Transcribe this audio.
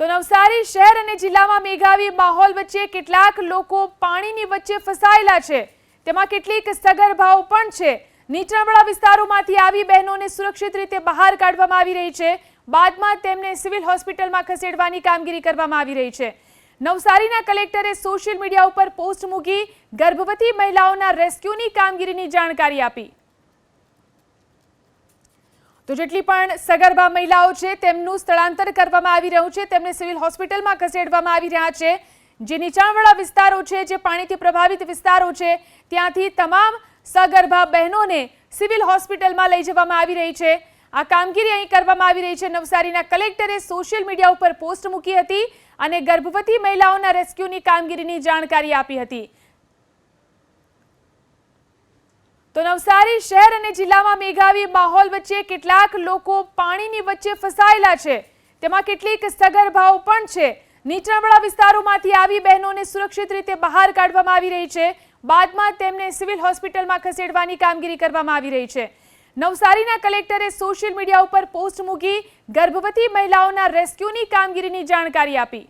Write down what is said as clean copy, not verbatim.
તો નવસારી શહેર અને જિલ્લામાં મેઘાવી માહોલ વચ્ચે કેટલાક લોકો પાણીની વચ્ચે ફસાયેલા છે, તેમાં કેટલીક સગર્ભાઓ પણ છે। નીચાણવાળા વિસ્તારોમાંથી આવી બહેનોને સુરક્ષિત રીતે બહાર કાઢવામાં આવી રહી છે, બાદમાં તેમને સિવિલ હોસ્પિટલમાં ખસેડવાની કામગીરી કરવામાં આવી રહી છે। નવસારીના કલેક્ટરે સોશિયલ મીડિયા ઉપર પોસ્ટ મૂકી ગર્ભવતી મહિલાઓના રેસ્ક્યુની કામગીરીની જાણકારી આપી। તો જેટલી પણ સગર્ભા મહિલાઓ છે તેમનું સ્થળાંતર કરવામાં આવી રહ્યું છે, તેમને સિવિલ હોસ્પિટલમાં ખસેડવામાં આવી રહ્યા છે। જે નીચાણવાળા વિસ્તારો છે, જે પાણીથી પ્રભાવિત વિસ્તારો છે, ત્યાંથી તમામ સગર્ભા બહેનોને સિવિલ હોસ્પિટલમાં લઈ જવામાં આવી રહી છે। આ કામગીરી અહીં કરવામાં આવી રહી છે। નવસારીના કલેક્ટરે સોશિયલ મીડિયા ઉપર પોસ્ટ મૂકી હતી અને ગર્ભવતી મહિલાઓના રેસ્ક્યુની કામગીરીની જાણકારી આપી હતી। તો નવસારી શહેર અને જિલ્લામાં મેઘાવી માહોલ વચ્ચે કેટલાક લોકો પાણીની વચ્ચે ફસાયેલા છે, તેમાં કેટલીક સગર્ભાઓ પણ છે। નીચાણવાળા વિસ્તારોમાંથી આવી બહેનોને સુરક્ષિત રીતે બહાર કાઢવામાં આવી રહી છે, બાદમાં તેમને સિવિલ હોસ્પિટલમાં ખસેડવાની કામગીરી કરવામાં આવી રહી છે। નવસારીના કલેક્ટરે સોશિયલ મીડિયા ઉપર પોસ્ટ મૂકી ગર્ભવતી મહિલાઓના રેસ્ક્યુની કામગીરીની જાણકારી આપી।